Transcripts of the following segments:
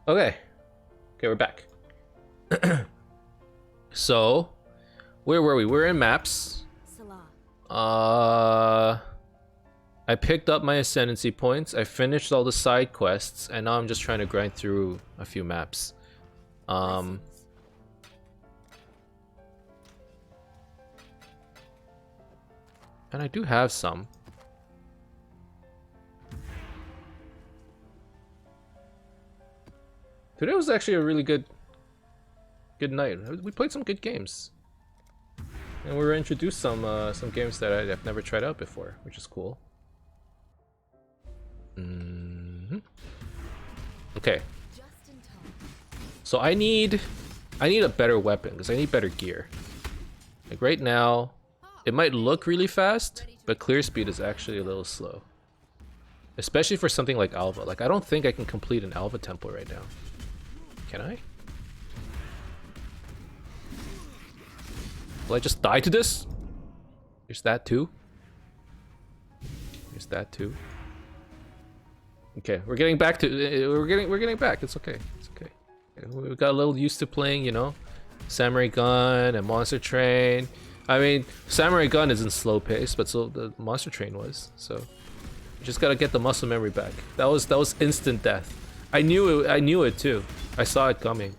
Okay. Okay, we're back. So, where were we? We're in maps. I picked up my ascendancy points. I finished all the side quests, and now I'm just trying to grind through a few maps. And I do have some. Today was actually a really good night. We played some good games, and we were introduced some games that I've never tried out before, which is cool. Okay. So I need a better weapon because I need better gear. Like right now, it might look really fast, but clear speed is actually a little slow. Especially for something like Alva. Like I don't think I can complete an Alva temple right now. Can I? Will I just die to this? There's that too. There's that too. Okay, we're getting back to we're getting back. It's okay. It's okay. We got a little used to playing, you know, Samurai Gun and Monster Train. I mean, Samurai Gun isn't slow pace, but so the Monster Train was. So you just gotta get the muscle memory back. That was instant death. I knew it too. I saw it coming.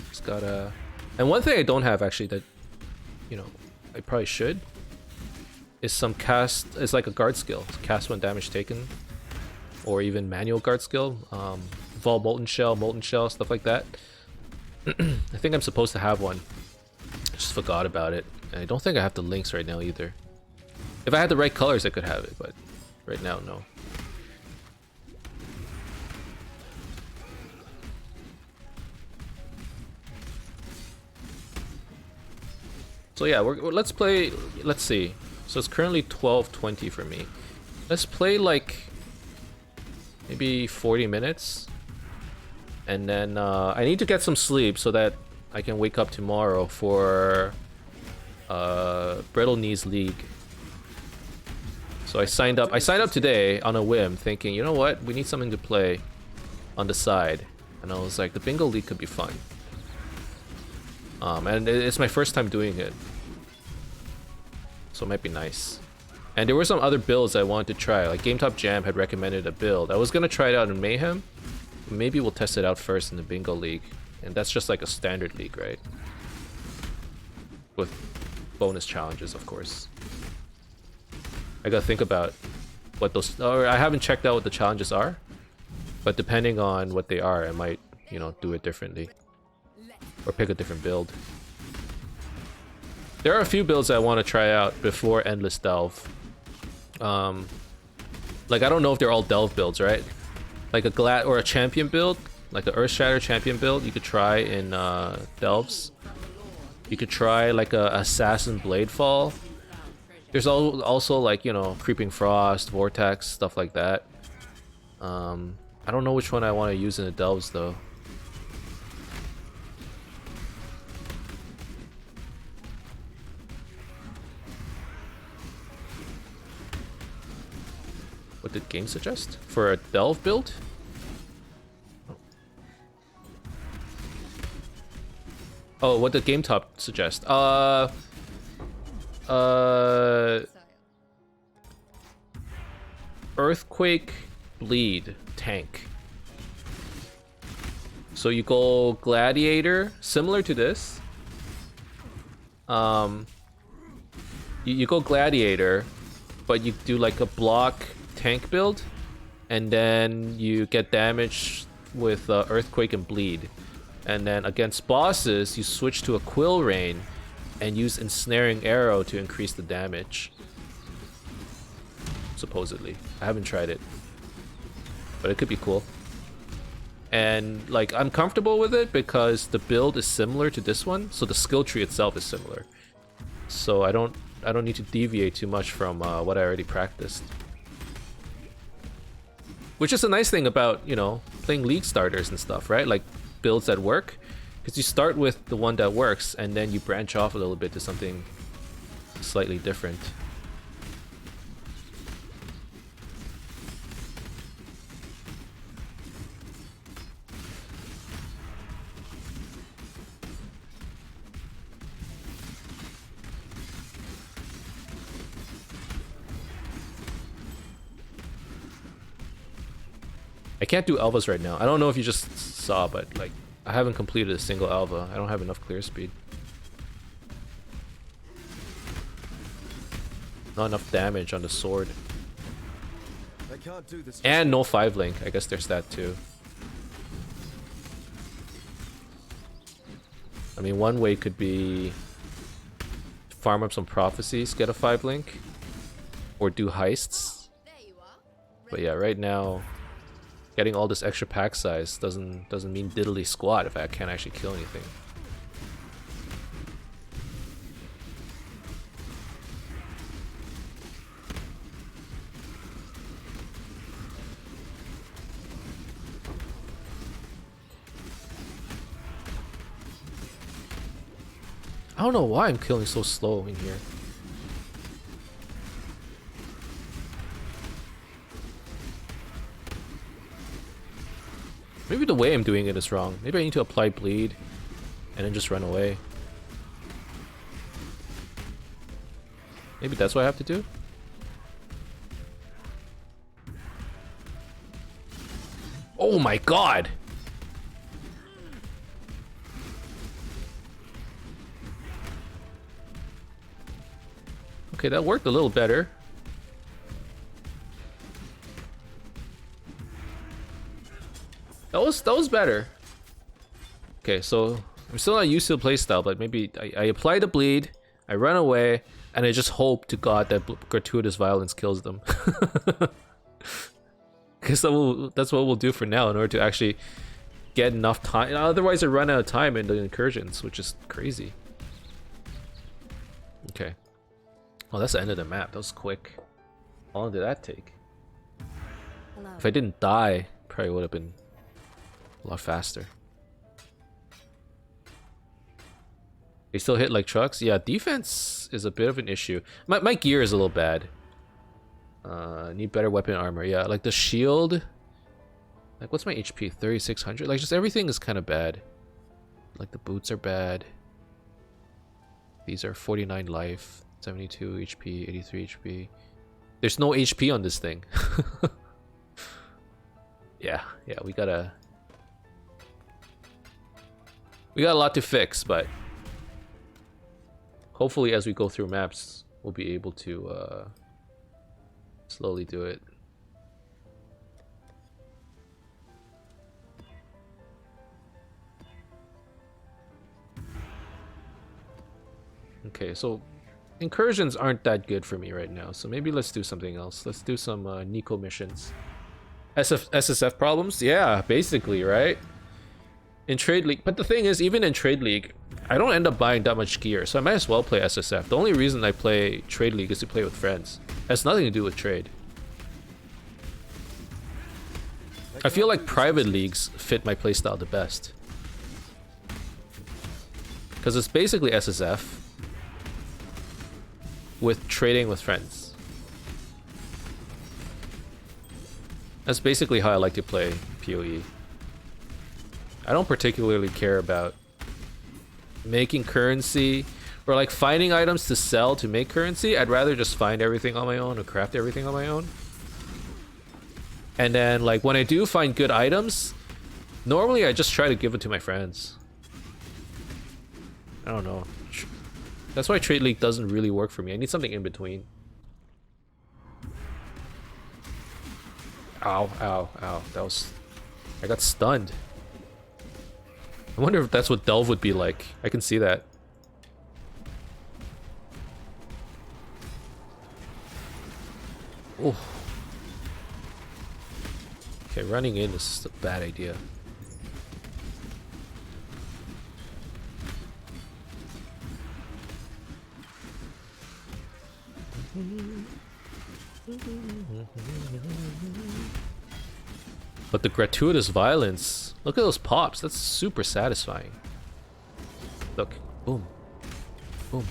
Just gotta. And one thing I don't have actually that, you know, I probably should, is some cast. It's like a guard skill. Cast when damage taken, or even manual guard skill. Vol molten shell, stuff like that. I think I'm supposed to have one. I just forgot about it. And I don't think I have the links right now either. If I had the right colors, I could have it, but right now, no. So yeah, let's play. Let's see. So it's currently 12:20 for me. Let's play like maybe 40 minutes, and then I need to get some sleep so that I can wake up tomorrow for Brittle Knees League. So I signed up today on a whim, thinking, you know what, we need something to play on the side, and I was like, the bingo league could be fun. And it's my first time doing it, so it might be nice. And there were some other builds I wanted to try, like GameTop Jam had recommended a build. I was gonna try it out in Mayhem. Maybe we'll test it out first in the bingo league, and that's just like a standard league, right? With bonus challenges, of course. I gotta think about what those. Or I haven't checked out what the challenges are, but depending on what they are, I might, you know, do it differently. Or pick a different build. There are a few builds I want to try out before Endless Delve. Like I don't know if they're all Delve builds, right? Like a Glad or a Champion build, like an Earthshatter Champion build, you could try in Delves. You could try like a Assassin Bladefall. There's also like, you know, Creeping Frost, Vortex, stuff like that. I don't know which one I want to use in the Delves though. What did game suggest? For a Delve build? Oh, what did GameTop suggest? Earthquake Bleed tank. So you go Gladiator, similar to this. You go Gladiator, but you do like a block tank build, and then you get damage with Earthquake and Bleed. And then against bosses, you switch to a Quill Rain and use Ensnaring Arrow to increase the damage. Supposedly. I haven't tried it, but it could be cool. And like I'm comfortable with it because the build is similar to this one, so the skill tree itself is similar. So I don't need to deviate too much from what I already practiced. Which is a nice thing about, you know, playing league starters and stuff, right? Like builds that work, because you start with the one that works and then you branch off a little bit to something slightly different. I can't do Alvas right now. I don't know if you just saw, but like I haven't completed a single Alva. I don't have enough clear speed. Not enough damage on the sword. I can't do this. And no 5-link. I guess there's that too. I mean, one way could be farm up some prophecies, get a 5-link, or do heists. But yeah, right now, getting all this extra pack size doesn't mean diddly squat if I can't actually kill anything. I don't know why I'm killing so slow in here. Maybe the way I'm doing it is wrong. Maybe I need to apply bleed and then just run away. Maybe that's what I have to do? Oh my god! Okay, that worked a little better. That was better. Okay, so I'm still not used to the playstyle, but maybe I apply the bleed, I run away, and I just hope to God that gratuitous violence kills them. Because that's what we'll do for now in order to actually get enough time. Otherwise, I run out of time in the incursions, which is crazy. Okay. Oh, that's the end of the map. That was quick. How long did that take? Hello. If I didn't die, probably would have been a lot faster. They still hit like trucks? Yeah, defense is a bit of an issue. My gear is a little bad. Need better weapon armor. Yeah, like the shield. Like, what's my HP? 3600? Like, just everything is kind of bad. Like, the boots are bad. These are 49 life, 72 HP, 83 HP. There's no HP on this thing. Yeah, we got a lot to fix, but hopefully as we go through maps, we'll be able to slowly do it. Okay, so incursions aren't that good for me right now, so maybe let's do something else. Let's do some Nico missions. SSF problems? Yeah, basically, right? In Trade League. But the thing is, even in Trade League, I don't end up buying that much gear, so I might as well play SSF. The only reason I play Trade League is to play with friends. It has nothing to do with trade. I feel like private leagues fit my playstyle the best. Because it's basically SSF with trading with friends. That's basically how I like to play PoE. I don't particularly care about making currency or like finding items to sell to make currency. I'd rather just find everything on my own or craft everything on my own. And then like when I do find good items, normally I just try to give it to my friends. I don't know. That's why Trade League doesn't really work for me. I need something in between. Ow, ow, ow. That was... I got stunned. I wonder if that's what Delve would be like. I can see that. Oh. Okay, running in is a bad idea. But the gratuitous violence, look at those pops, that's super satisfying. Look, boom, boom.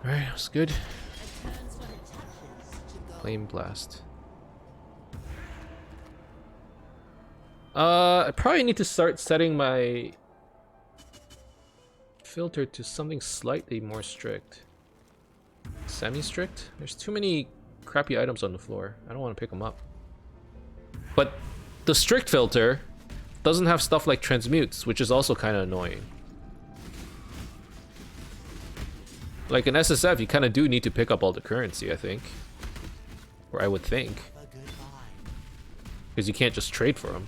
Alright, that's good. Flame Blast. I probably need to start setting my filter to something slightly more strict. Semi-strict? There's too many crappy items on the floor. I don't want to pick them up. But the strict filter doesn't have stuff like transmutes, which is also kind of annoying. Like in SSF, you kind of do need to pick up all the currency, I think. Or I would think. Because you can't just trade for them.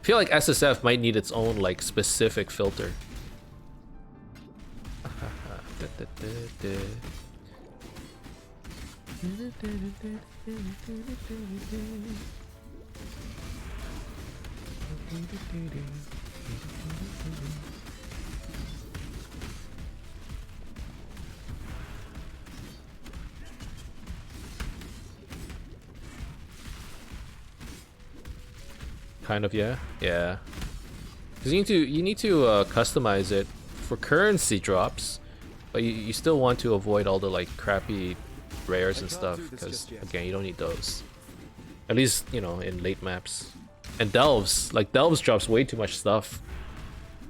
I feel like SSF might need its own like specific filter. Kind of, yeah. Yeah. Because you need to customize it for currency drops, but you still want to avoid all the like crappy rares and stuff, because again, you don't need those. At least, you know, in late maps. And delves, like delves drops way too much stuff.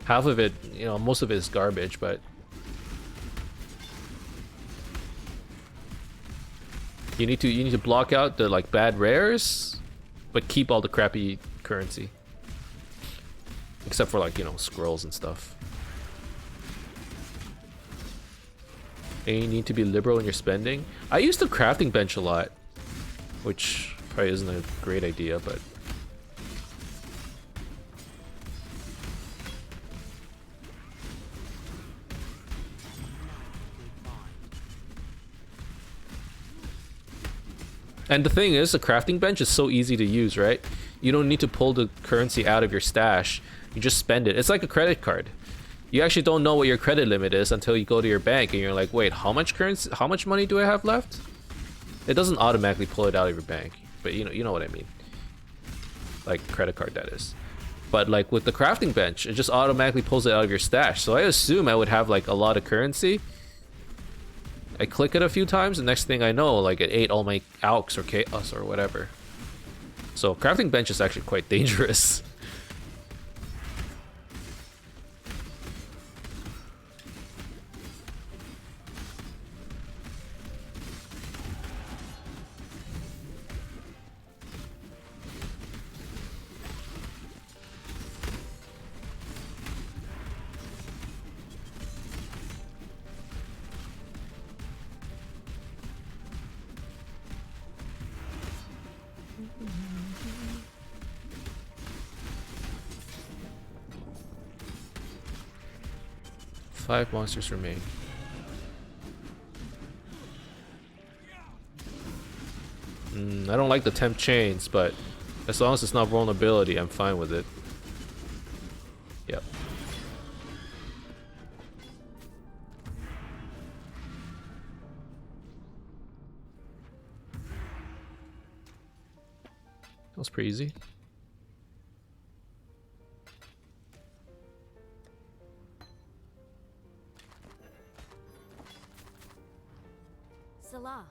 Half of it, you know, most of it is garbage, but you need to block out the like bad rares, but keep all the crappy currency. Except for like, you know, scrolls and stuff. And you need to be liberal in your spending. I use the crafting bench a lot, which probably isn't a great idea, but and the thing is, the crafting bench is so easy to use, right? You don't need to pull the currency out of your stash. You just spend it. It's like a credit card. You actually don't know what your credit limit is until you go to your bank and you're like, wait, how much currency, how much money do I have left? It doesn't automatically pull it out of your bank, but you know what I mean. Like credit card, that is. But like with the crafting bench, it just automatically pulls it out of your stash. So I assume I would have like a lot of currency. I click it a few times, and next thing I know, like it ate all my alks or chaos or whatever. So crafting bench is actually quite dangerous. Five monsters remain. I don't like the temp chains, but as long as it's not vulnerability, I'm fine with it. Yep. That was pretty easy. Salah.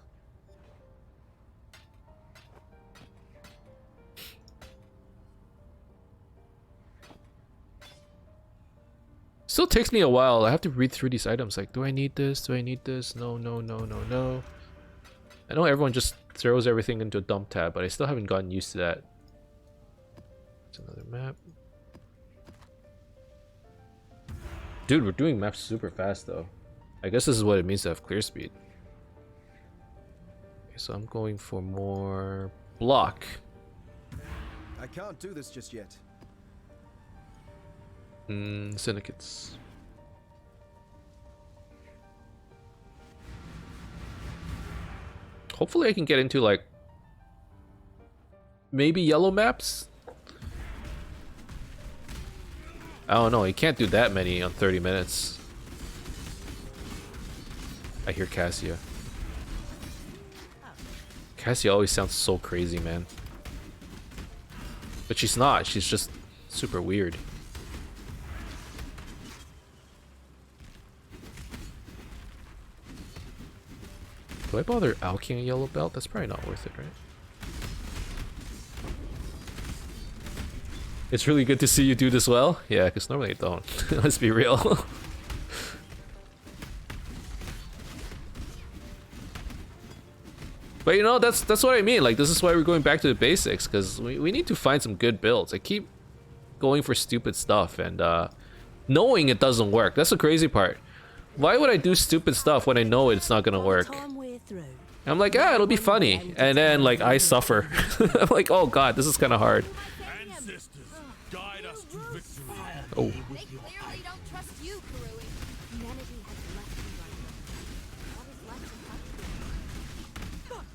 Still takes me a while. I have to read through these items. Like, do I need this? Do I need this? No, no, no, no, no. I know everyone just throws everything into a dump tab, but I still haven't gotten used to that. It's another map. Dude, we're doing maps super fast though. I guess this is what it means to have clear speed. Okay, so I'm going for more block. I can't do this just yet. Syndicates. Hopefully I can get into like maybe yellow maps. I don't know, you can't do that many on 30 minutes. I hear Cassia. Cassia always sounds so crazy, man. But she's not, she's just super weird. Do I bother alking a yellow belt? That's probably not worth it, right? It's really good to see you do this well. Yeah, because normally I don't. Let's be real. But you know, that's what I mean. Like, this is why we're going back to the basics, because we need to find some good builds. I keep going for stupid stuff and knowing it doesn't work. That's the crazy part. Why would I do stupid stuff when I know it's not gonna work? I'm like, ah, it'll be funny. And then, like, I suffer. I'm like, oh god, this is kind of hard. Oh. They clearly don't trust you, Kurui. Humanity has left you right now. What is left to touch?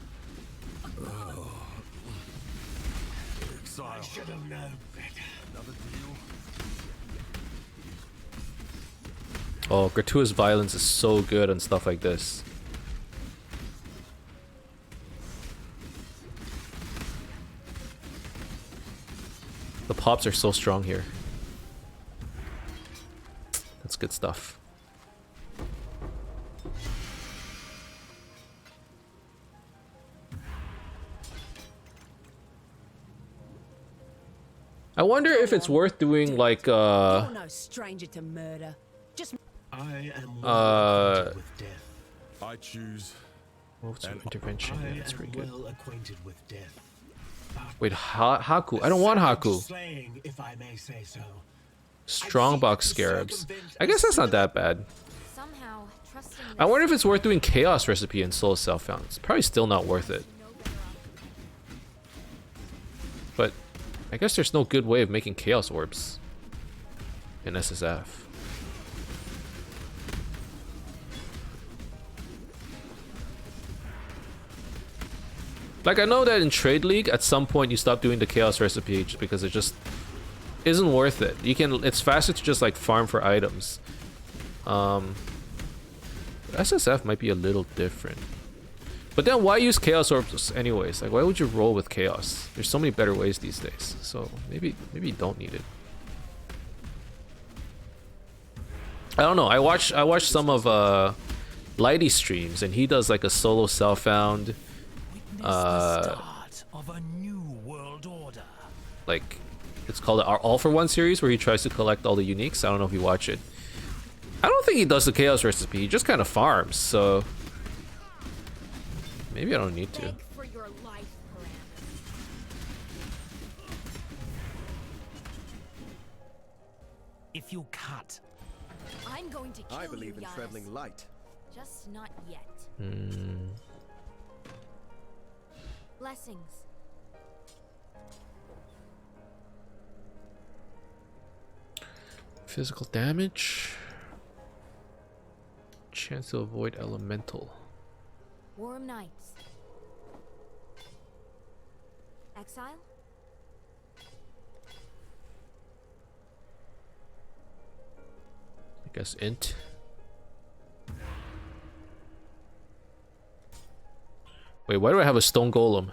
Exile. I should have known better. Another deal. Oh, gratuitous violence is so good on stuff like this. The pops are so strong here. That's good stuff. I wonder if it's worth doing like You're no stranger to murder. Just I am well acquainted with death. I choose. move to intervention. Yeah, that's pretty good. Well acquainted with death. Wait, Haku. I don't want Haku. Slaying, if I may say so. Strongbox scarabs. I guess that's not that bad. Somehow, trusting I wonder if it's worth doing chaos recipe and soul self found. It's probably still not worth it. But I guess there's no good way of making chaos orbs in SSF. Like, I know that in Trade League, at some point you stop doing the chaos recipe just because it just isn't worth it. You can, it's faster to just like farm for items. SSF might be a little different. But then why use chaos orbs anyways? Like, why would you roll with chaos? There's so many better ways these days. So maybe you don't need it. I don't know. I watched some of Lighty streams and he does like a solo self found Start of a new world order. like, it's called the All for One series, where he tries to collect all the uniques. I don't know if you watch it. I don't think he does the chaos recipe. He just kind of farms. So maybe I don't need to. Beg for your life, Paramus. If you cut, I'm going to kill I believe you, in Giannis. traveling light. Just not yet. Hmm. Blessings. Physical damage. Chance to avoid elemental. Warm nights. Exile? I guess int. Wait, why do I have a stone golem?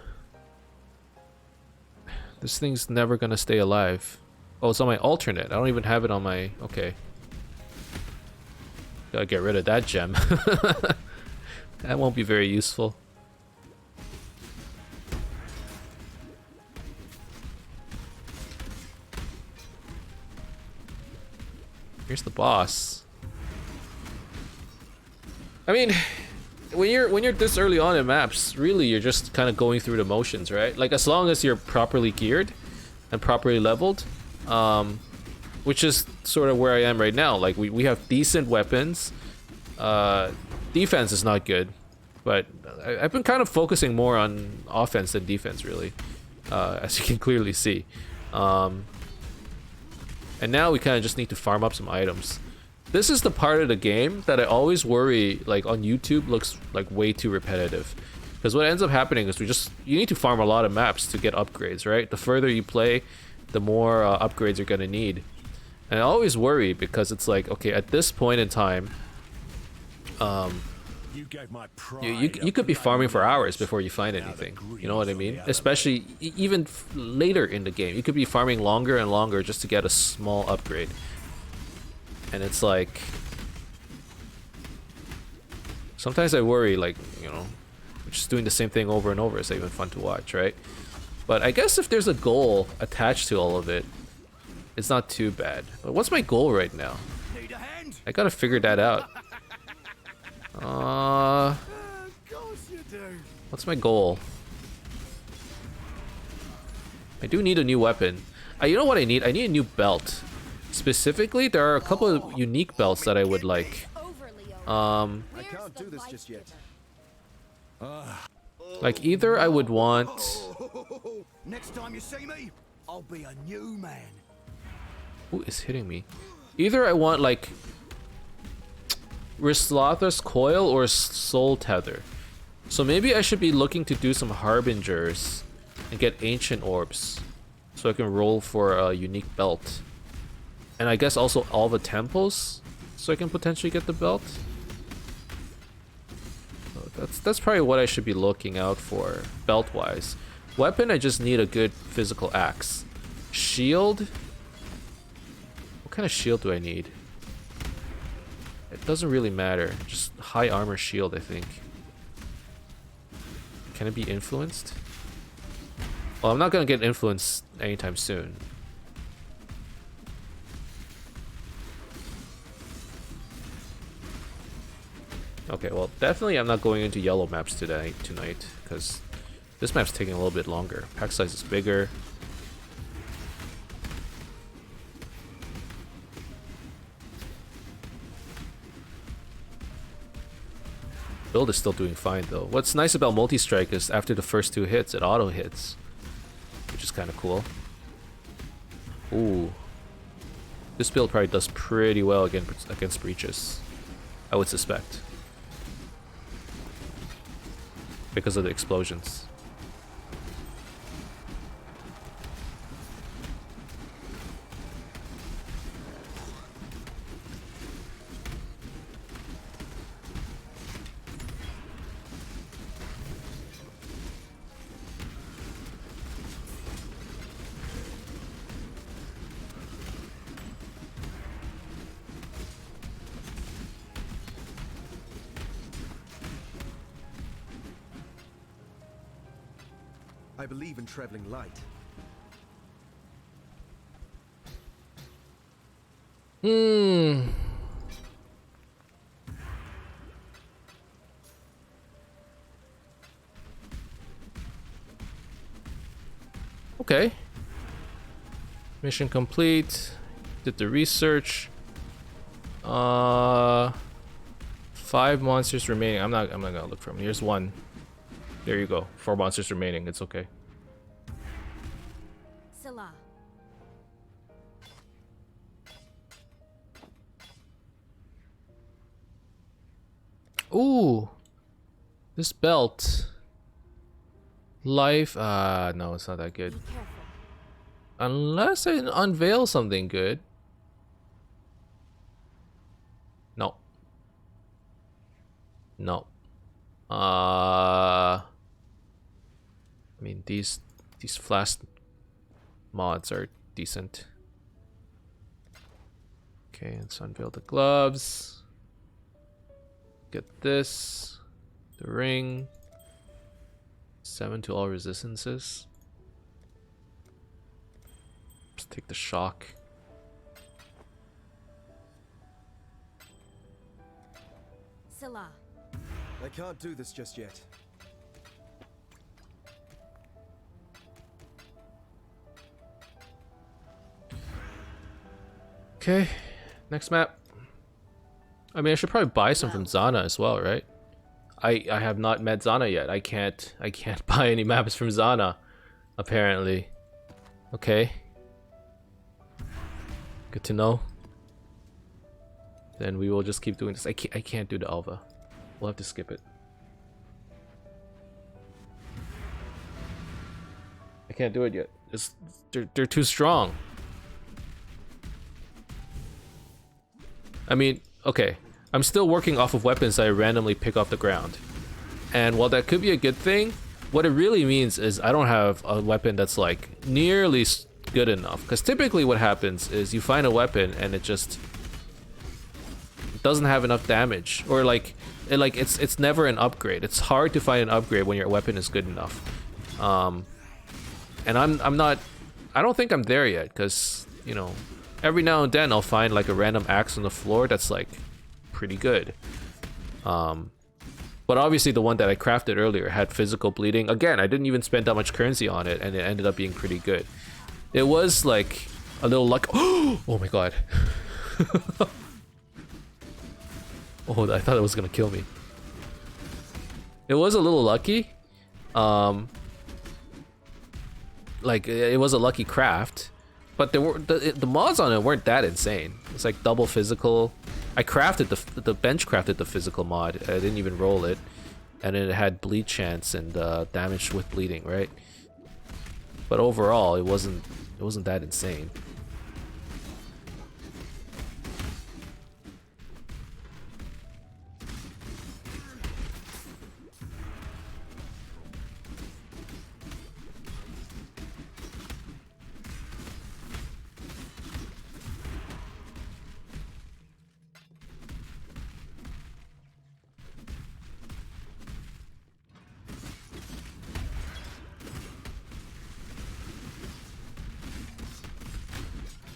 This thing's never gonna stay alive. Oh, it's on my alternate. I don't even have it on my... Okay. Gotta get rid of that gem. That won't be very useful. Here's the boss. I mean, when you're this early on in maps, really you're just kind of going through the motions, right? Like, as long as you're properly geared and properly leveled, which is sort of where I am right now. Like, we have decent weapons. Defense is not good, but I've been kind of focusing more on offense than defense, really, as you can clearly see. And now we kind of just need to farm up some items. This is the part of the game that I always worry, like, on YouTube looks like way too repetitive. Because what ends up happening is you need to farm a lot of maps to get upgrades, right? The further you play, the more upgrades you're gonna need. And I always worry because it's like, okay, at this point in time, you could be farming for hours before you find anything. You know what I mean? Especially even later in the game, you could be farming longer and longer just to get a small upgrade. And it's like, sometimes I worry, like, you know, Just doing the same thing over and over is even fun to watch, right? But I guess if there's a goal attached to all of it, it's not too bad. But what's my goal right now? Need a hand? I gotta figure that out. Of course you do. What's my goal? I do need a new weapon. You know what I need? I need a new belt. Specifically, there are a couple of unique belts that I would like. I can't do this just yet. Like either I would want... Next time you see me, I'll be a new man. Who is hitting me? Either I want like Rislotha's Coil or Soul Tether. So maybe I should be looking to do some Harbingers and get Ancient Orbs so I can roll for a unique belt. And I guess also all the temples so I can potentially get the belt. So that's probably what I should be looking out for belt-wise. Weapon, I just need a good physical axe. Shield? What kind of shield do I need? It doesn't really matter. Just high armor shield, I think. Can it be influenced? Well, I'm not gonna get influenced anytime soon. Okay, well, definitely I'm not going into yellow maps tonight, because this map's taking a little bit longer. Pack size is bigger. Build is still doing fine though. What's nice about multi-strike is after the first 2 hits, it auto hits, which is kind of cool. Ooh, this build probably does pretty well against breaches, I would suspect, because of the explosions. I believe in traveling light. Okay. Mission complete. Did the research. 5 monsters remaining. I'm not gonna look for them. Here's one. There you go. 4 monsters remaining. It's okay. Salah. Ooh. This belt. Life. No, it's not that good. Be careful. Unless I unveil something good. No. No. I mean, these flash mods are decent. Okay, let's unveil the gloves. Get this. The ring. 7 to all resistances. Let's take the shock. Salah. I can't do this just yet. Okay, next map. I mean, I should probably buy some from Zana as well, right? I have not met Zana yet. I can't buy any maps from Zana, apparently. Okay. Good to know. Then we will just keep doing this. I can't do the Alva. We'll have to skip it. I can't do it yet. They're too strong. I mean, okay. I'm still working off of weapons that I randomly pick off the ground. And while that could be a good thing, what it really means is I don't have a weapon that's like nearly good enough. Because typically what happens is you find a weapon and it just doesn't have enough damage, or like it's never an upgrade. It's hard to find an upgrade when your weapon is good enough. And I'm not, I don't think I'm there yet, because you know, every now and then I'll find like a random axe on the floor that's like pretty good. But obviously the one that I crafted earlier had physical bleeding. Again, I didn't even spend that much currency on it, and it ended up being pretty good. It was like a little luck. Oh my god. Oh, I thought it was gonna kill me. It was a little lucky. Like it was a lucky craft, but there were the mods on it weren't that insane. It's like double physical. I crafted the bench crafted the physical mod. I didn't even roll it, and then it had bleed chance and damage with bleeding, right? But overall, it wasn't that insane.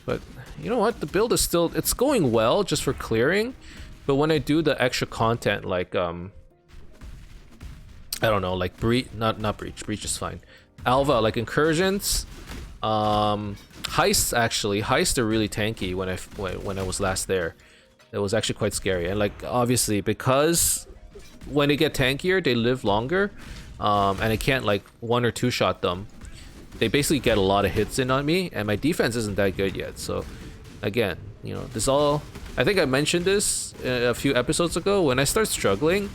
But you know what? The build is still, it's going well just for clearing. But when I do the extra content, like I don't know, like not breach is fine. Alva, like incursions, heists actually. Heists are really tanky when I was last there. It was actually quite scary. And like obviously because when they get tankier, they live longer. And I can't like one or two shot them. They basically get a lot of hits in on me, and my defense isn't that good yet. So, again, you know, this all... I think I mentioned this a few episodes ago. When I start struggling,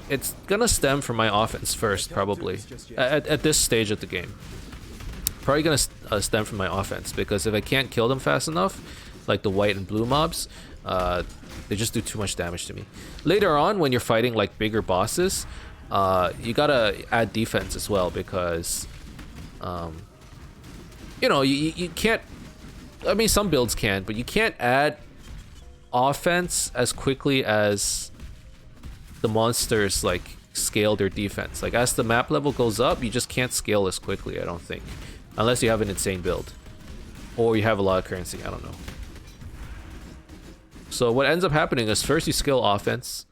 it's gonna stem from my offense first, probably. At this stage of the game. Probably gonna stem from my offense, because if I can't kill them fast enough, like the white and blue mobs, they just do too much damage to me. Later on, when you're fighting like bigger bosses, you gotta add defense as well, because... you know, you can't, I mean some builds can, but you can't add offense as quickly as the monsters like scale their defense. Like as the map level goes up, you just can't scale as quickly, I don't think, unless you have an insane build or you have a lot of currency. I don't know. So what ends up happening is first you scale offense,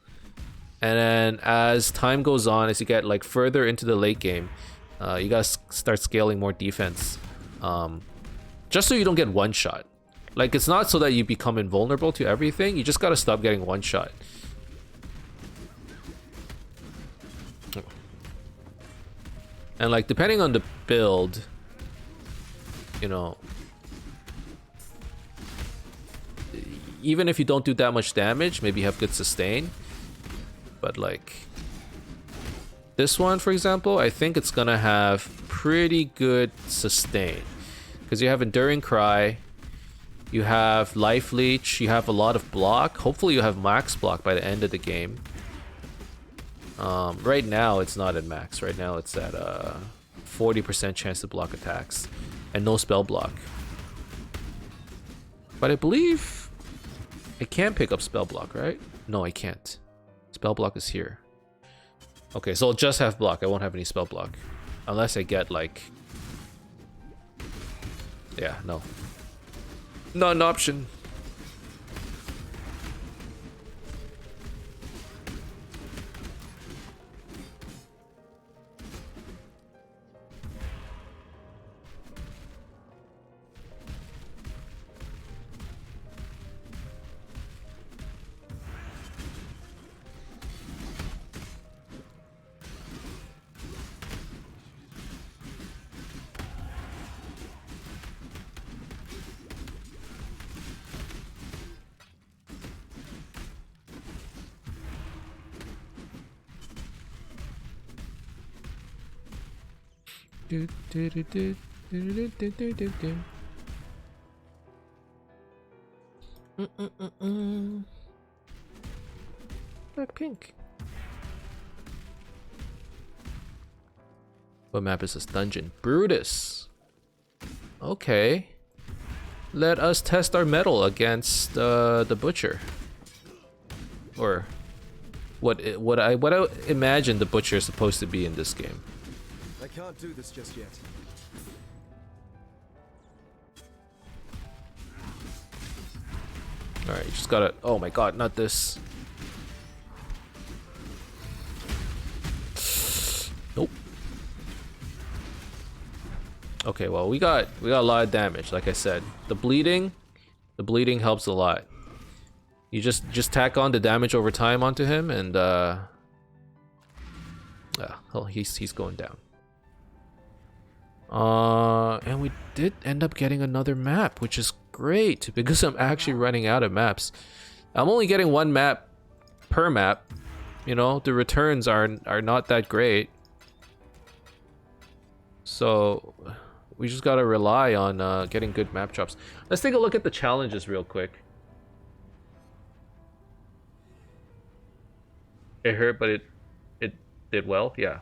and then as time goes on, as you get like further into the late game, you gotta start scaling more defense, just so you don't get one shot. Like it's not so that you become invulnerable to everything, you just gotta stop getting one shot. And like depending on the build, you know, even if you don't do that much damage, maybe you have good sustain, but like this one, for example, I think it's gonna have pretty good sustain. Because you have Enduring Cry, you have Life Leech, you have a lot of block. Hopefully you have max block by the end of the game. Right now it's not at max. Right now it's at 40% chance to block attacks. And no spell block. But I believe I can pick up spell block, right? No, I can't. Spell block is here. Okay, so I'll just have block. I won't have any spell block. Unless I get like... Yeah, no. Not an option. Blackpink. What map is this dungeon? Brutus. Okay. Let us test our metal against the butcher. or what I imagine the Butcher is supposed to be in this game. I can't do this just yet. All right, you just gotta. Oh my God, not this. Nope. Okay, well we got a lot of damage. Like I said, the bleeding helps a lot. You just tack on the damage over time onto him, and yeah, oh, he's going down. And we did end up getting another map, which is great because I'm actually running out of maps. I'm only getting one map per map. You know, the returns are not that great. So we just gotta rely on getting good map drops. Let's take a look at the challenges real quick. It hurt, but it did well. Yeah.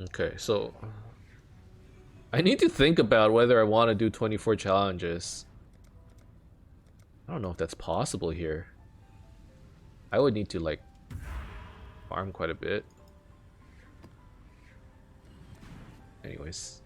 Okay, so I need to think about whether I want to do 24 challenges. I don't know if that's possible here. I would need to like farm quite a bit. Anyways.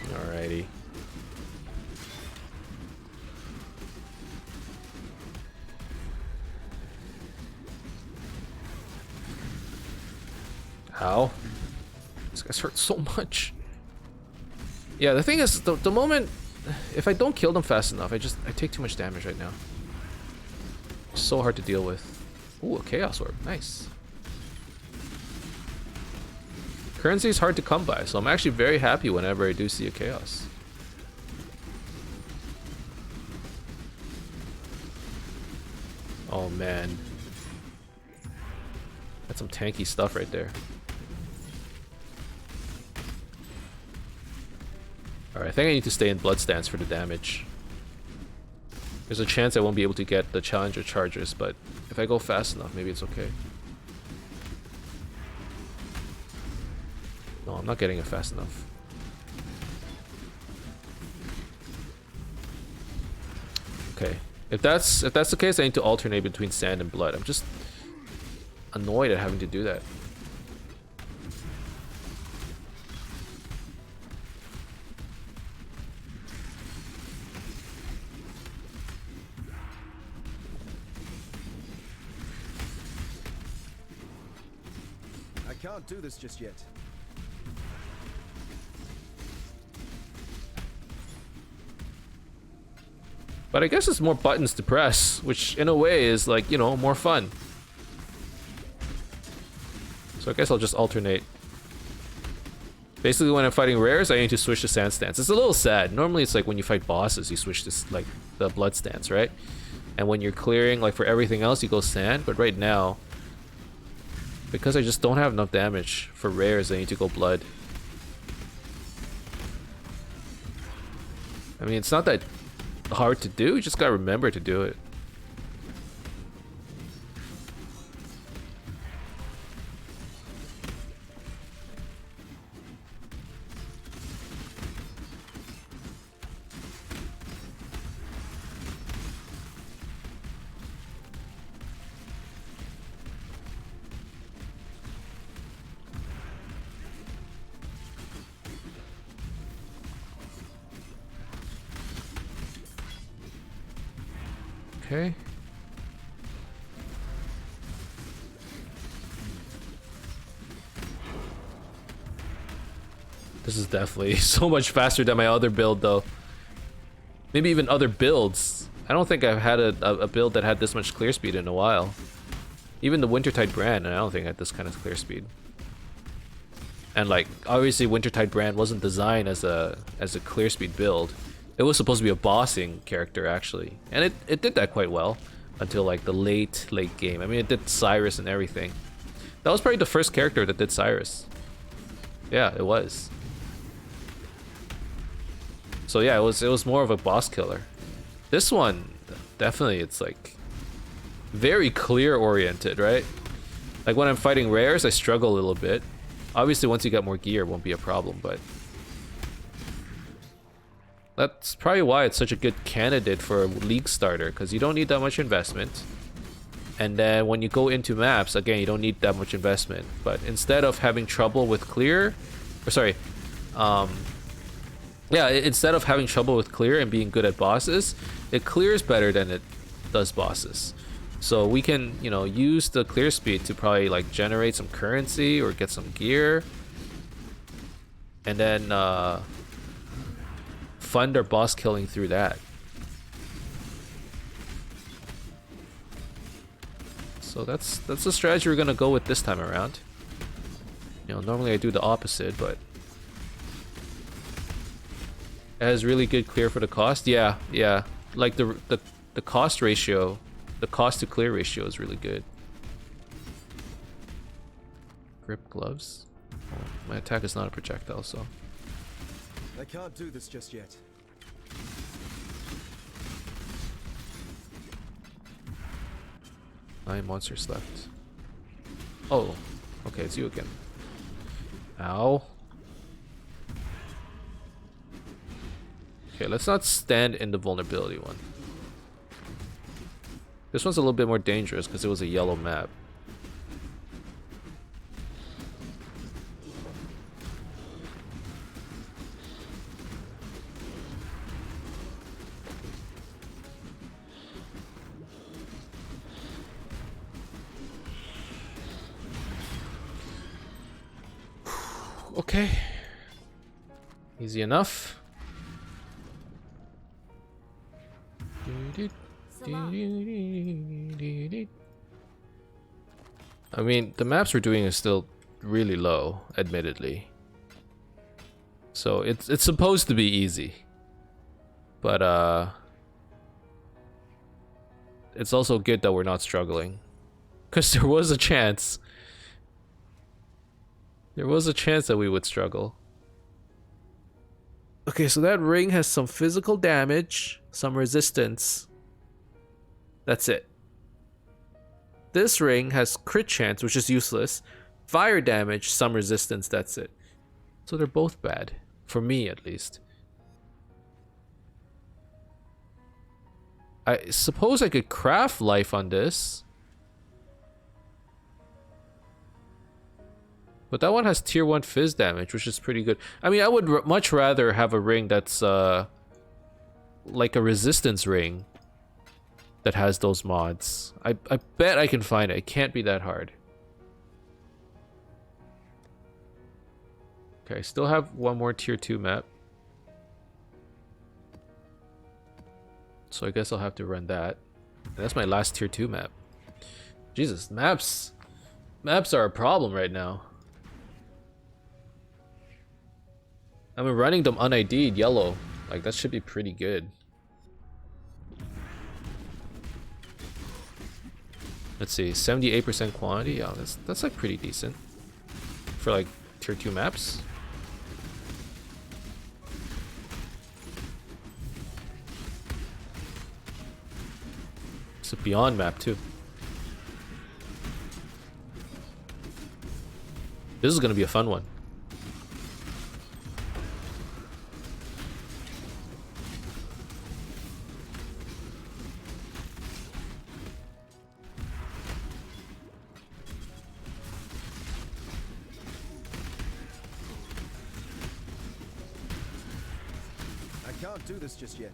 Alrighty. Ow. This guy's hurt so much. Yeah, the thing is, the moment... If I don't kill them fast enough, I take too much damage right now. It's so hard to deal with. Ooh, a Chaos Orb. Nice. Currency is hard to come by, so I'm actually very happy whenever I do see a Chaos. Oh man. That's some tanky stuff right there. Alright, I think I need to stay in Blood Stance for the damage. There's a chance I won't be able to get the Challenger Chargers, but if I go fast enough, maybe it's okay. No, I'm not getting it fast enough. Okay. If that's the case, I need to alternate between Sand and Blood. I'm just annoyed at having to do that. I can't do this just yet. But I guess it's more buttons to press, which in a way is like, you know, more fun. So I guess I'll just alternate. Basically, when I'm fighting rares, I need to switch to Sand Stance. It's a little sad. Normally, it's like when you fight bosses, you switch to like the Blood Stance, right? And when you're clearing, like for everything else, you go Sand. But right now, because I just don't have enough damage for rares, I need to go Blood. I mean, it's not that hard to do, you just gotta remember to do it. Okay. This is definitely so much faster than my other build, though. Maybe even other builds. I don't think I've had a build that had this much clear speed in a while. Even the Wintertide brand, I don't think had this kind of clear speed. And like, obviously Wintertide brand wasn't designed as a clear speed build. It was supposed to be a bossing character, actually. And it did that quite well. Until like the late game. I mean, it did Cyrus and everything. That was probably the first character that did Cyrus. Yeah, it was. So yeah, it was more of a boss killer. This one, definitely, it's like very clear oriented, right? Like when I'm fighting rares, I struggle a little bit. Obviously, once you get more gear, it won't be a problem, but that's probably why it's such a good candidate for a league starter, because you don't need that much investment. And then when you go into maps, again, you don't need that much investment. But instead of having trouble with clear, or sorry, yeah, instead of having trouble with clear and being good at bosses, it clears better than it does bosses. So we can, you know, use the clear speed to probably like generate some currency or get some gear. And then fund our boss killing through that. So that's the strategy we're gonna go with this time around. You know, normally I do the opposite, but it has really good clear for the cost. Yeah, yeah. Like the cost ratio, the cost to clear ratio is really good. Grip gloves. Oh, my attack is not a projectile, so. I can't do this just yet. 9 monsters left. Oh, okay, it's you again. Ow. Okay, let's not stand in the vulnerability one. This one's a little bit more dangerous because it was a yellow map. Okay. Easy enough. I mean, the maps we're doing is still really low, admittedly. So it's supposed to be easy. But it's also good that we're not struggling. 'Cause there was a chance. There was a chance that we would struggle. Okay, so that ring has some physical damage, some resistance. That's it. This ring has crit chance, which is useless. Fire damage, some resistance, that's it. So they're both bad. For me, at least. I suppose I could craft life on this. But that one has tier 1 fizz damage, which is pretty good. I mean, I would much rather have a ring that's like a resistance ring that has those mods. I bet I can find it. It can't be that hard. Okay, still have one more tier 2 map. So I guess I'll have to run that. And that's my last tier 2 map. Jesus, maps are a problem right now. I mean, running them un-ID'd yellow, like that should be pretty good. Let's see, 78% quantity. Yeah, that's like pretty decent for like tier 2 maps. It's a beyond map too. This is gonna be a fun one. I can't do this just yet.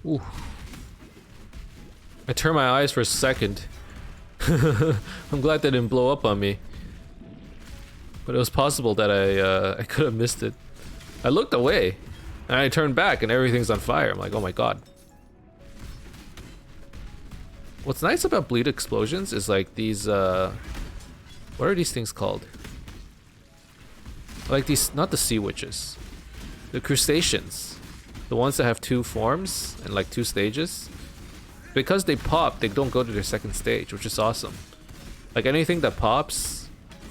Ooh. I turned my eyes for a second. I'm glad that didn't blow up on me. But it was possible that I could have missed it. I looked away, and I turned back, and everything's on fire. I'm like, oh my god. What's nice about bleed explosions is like these, what are these things called? Like these, not the sea witches. The crustaceans. The ones that have 2 forms and like 2 stages. Because they pop, they don't go to their second stage, which is awesome. Like anything that pops,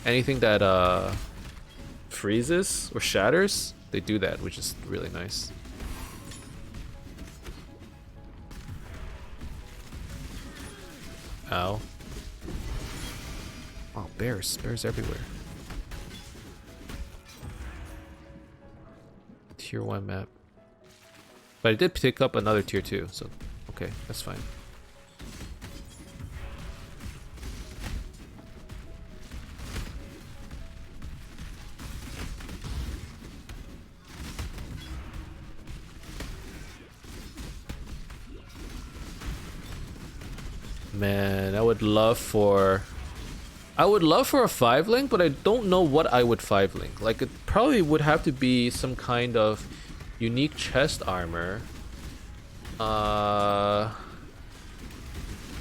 anything that freezes or shatters, they do that, which is really nice. Ow. Oh, bears. Bears everywhere. Tier 1 map. But I did pick up another tier 2, so okay, that's fine. Man, I would love for a 5-link, but I don't know what I would 5-link. Like, it probably would have to be some kind of unique chest armor.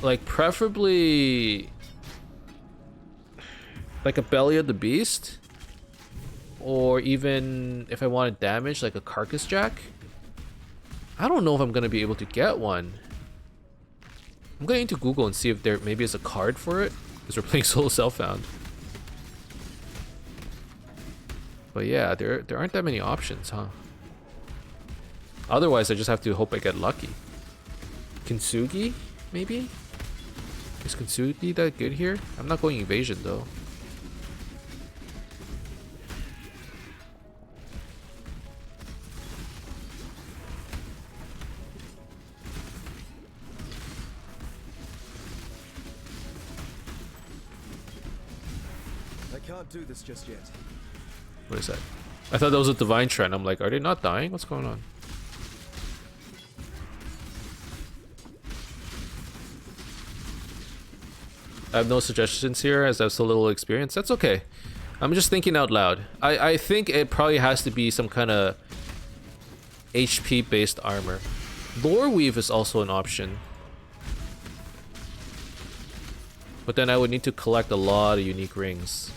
Like preferably like a belly of the beast, or even if I wanted damage, like a carcass jack. I don't know if I'm gonna be able to get one. I'm going to Google and see if there maybe is a card for it, because we're playing solo self-found. But yeah, there aren't that many options, huh? Otherwise, I just have to hope I get lucky. Kintsugi, maybe? Is Kintsugi that good here? I'm not going evasion though. I can't do this just yet. What is that? I thought that was a divine trend. I'm like, are they not dying? What's going on? I have no suggestions here as I have so little experience. That's okay. I'm just thinking out loud. I think it probably has to be some kind of HP based armor. Lore Weave is also an option. But then I would need to collect a lot of unique rings.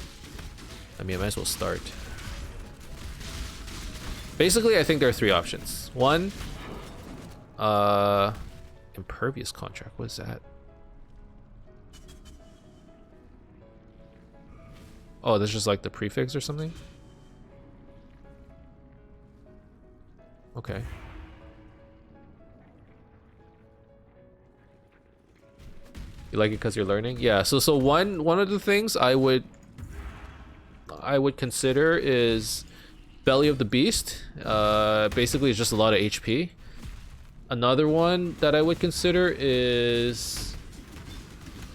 I mean, I might as well start. Basically, I think there are 3 options. 1, impervious contract. What is that? Oh, that's just like the prefix or something? Okay. You like it because you're learning? Yeah, so one of the things I would consider is Belly of the Beast. Basically it's just a lot of HP. Another one that I would consider is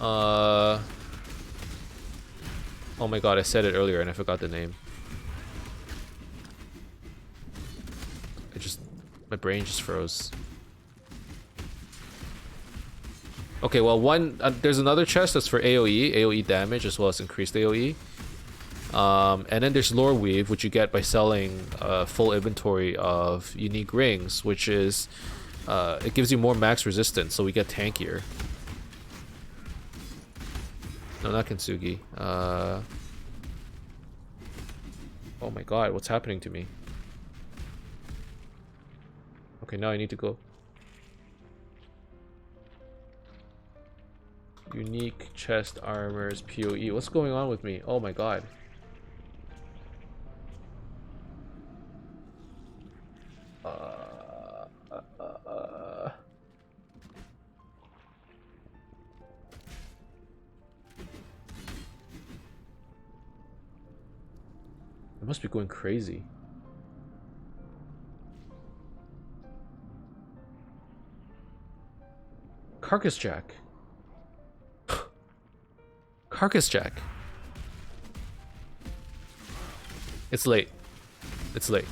oh my god, I said it earlier and I forgot the name. My brain just froze. Okay, well, there's another chest that's for AoE damage as well as increased AoE. And then there's Lore Weave, which you get by selling a full inventory of unique rings, which is, it gives you more max resistance, so we get tankier. No, not Kintsugi. Oh my god, what's happening to me? Okay, now I need to go. Unique chest armors, PoE. What's going on with me? Oh my god. I must be going crazy. Carcass Jack. Carcass Jack. It's late. It's late.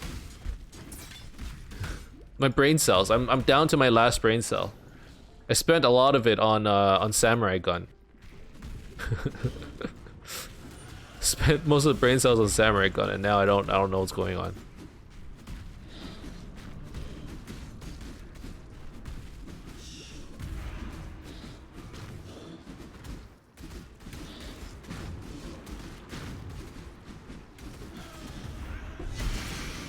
My brain cells. I'm down to my last brain cell. I spent a lot of it on Samurai Gun. spent most of the brain cells on Samurai Gun, and now I don't know what's going on.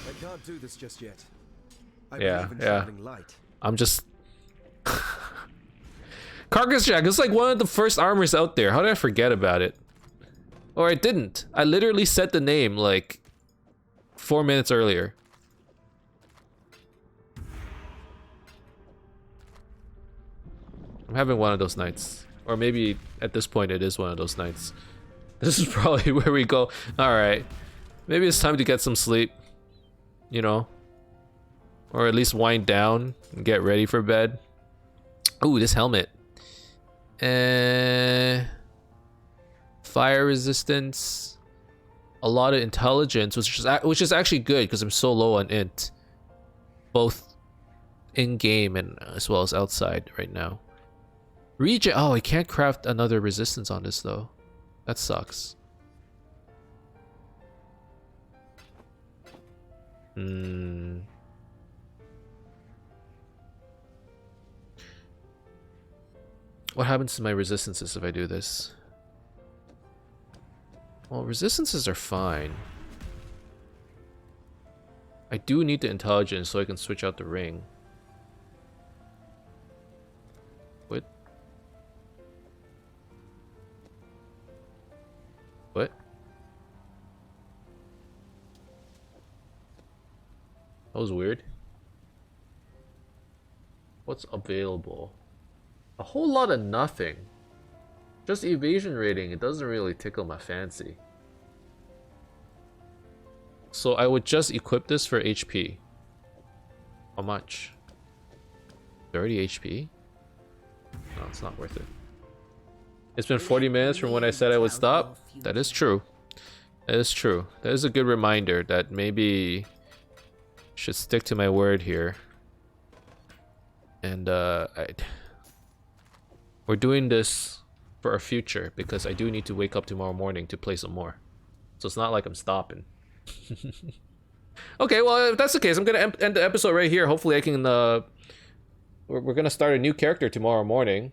I can't do this just yet. I Yeah, believe in yeah. shining light. I'm just Carcass Jack is like one of the first armors out there. How did I forget about it? Or I didn't. I literally said the name like 4 minutes earlier. I'm having one of those nights. Or maybe at this point it is one of those nights. This is probably where we go. Alright. Maybe it's time to get some sleep. You know? Or at least wind down and get ready for bed. Ooh, this helmet. Fire resistance. A lot of intelligence, which is actually good because I'm so low on int. Both in game and as well as outside right now. Regen. Oh, I can't craft another resistance on this though. That sucks. What happens to my resistances if I do this? Well, resistances are fine. I do need the intelligence so I can switch out the ring. What? What? That was weird. What's available? A whole lot of nothing. Just evasion rating, it doesn't really tickle my fancy. So I would just equip this for HP. How much? 30 HP? No, it's not worth it. It's been 40 minutes from when I said I would stop. That is true. That is true. That is a good reminder that maybe I should stick to my word here. And we're doing this for our future because I do need to wake up tomorrow morning to play some more. So it's not like I'm stopping. Okay, well, if that's the case, I'm gonna end the episode right here. Hopefully I can we're gonna start a new character tomorrow morning.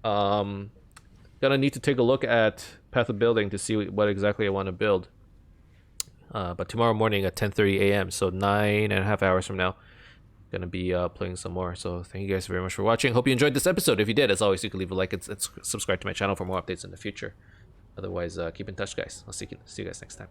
Gonna need to take a look at Path of Building to see what exactly I want to build. But tomorrow morning at 10:30 a.m. so 9.5 hours from now, gonna be playing some more. So thank you guys very much for watching. Hope you enjoyed this episode. If you did, as always, you can leave a like and subscribe to my channel for more updates in the future. Otherwise, keep in touch, guys. I'll see you guys next time.